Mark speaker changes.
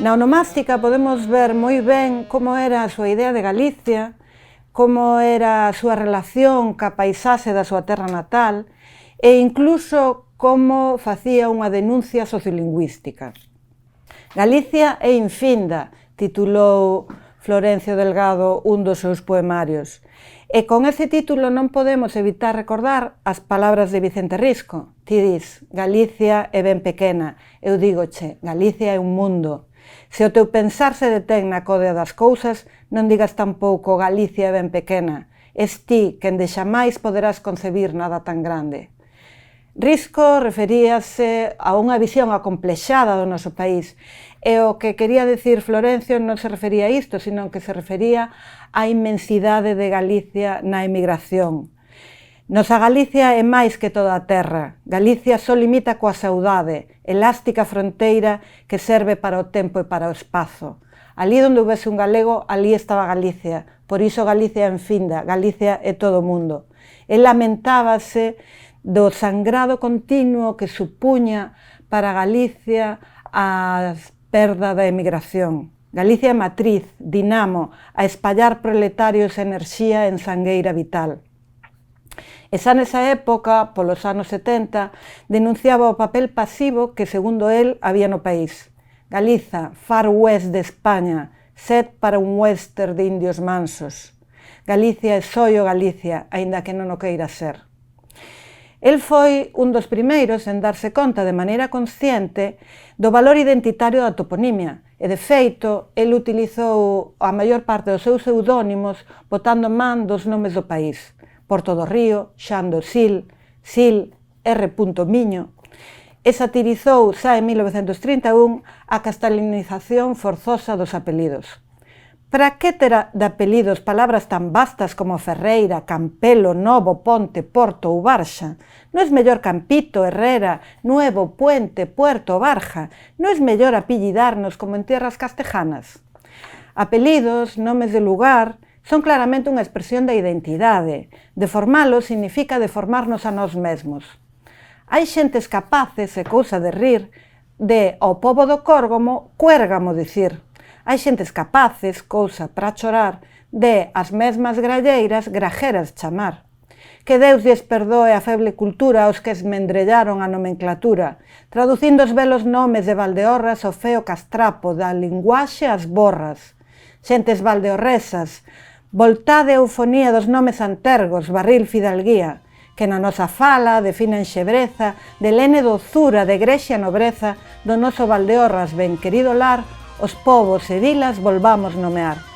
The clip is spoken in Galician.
Speaker 1: Na onomástica podemos ver moi ben como era a súa idea de Galicia, como era a súa relación ca paisaxe da súa terra natal e incluso como facía unha denuncia sociolingüística. Galicia é infinda, titulou Florencio Delgado un dos seus poemarios. E con ese título non podemos evitar recordar as palabras de Vicente Risco. Ti dis, Galicia é ben pequena. Eu dígoche, Galicia é un mundo. Se o teu pensar se detén na codea das cousas, non digas tampouco Galicia é ben pequena. Es ti quen de xamais poderás concebir nada tan grande. Risco referíase a unha visión acomplexada do noso país e o que quería decir Florencio non se refería a isto, sino que se refería á inmensidade de Galicia na emigración. Nosa Galicia é máis que toda a terra. Galicia só limita coa saudade, elástica fronteira que serve para o tempo e para o espazo. Alí onde houvese un galego, alí estaba Galicia. Por iso Galicia é infinda, Galicia é todo o mundo. El lamentábase do sangrado continuo que supuña para Galicia a perda da emigración. Galicia é matriz, dinamo, a espallar proletarios e enerxía en sangueira vital. E xa nesa época, polos anos 70, denunciaba o papel pasivo que, segundo el, había no país. Galiza, far west de España, set para un western de indios mansos. Galicia é soio Galicia, aínda que non o queira ser. El foi un dos primeiros en darse conta de maneira consciente do valor identitario da toponimia e, de feito, el utilizou a maior parte dos seus pseudónimos botando man dos nomes do país. Porto do Río, Xan do Sil, Sil, R. Miño, e satirizou xa en 1931 a castelanización forzosa dos apelidos. Para que ter de apelidos palabras tan vastas como Ferreira, Campelo, Novo, Ponte, Porto ou Barxa? Non é mellor Campito, Herrera, Nuevo, Puente, Puerto, Barja? Non é mellor apellidarnos como en tierras castejanas? Apelidos, nomes de lugar, son claramente unha expresión da identidade. Deformalo significa deformarnos a nós mesmos. Hai xentes capaces, e cousa de rir, de ao pobo do Córgomo, cuérgamo dicir. Hai xentes capaces, cousa para chorar, de as mesmas gralleiras, grajeras chamar. Que Deus lles perdoe a feble cultura aos que esmendrellaron a nomenclatura, traducindo os belos nomes de Valdeorras ao feo castrapo, da linguaxe ás borras. Xentes valdeorresas, voltade a eufonía dos nomes antergos, barril fidalguía, que na nosa fala definen xebreza, de lene dozura, de grexia nobreza, do noso Valdeorras ben querido lar, os povos e vilas volvamos nomear.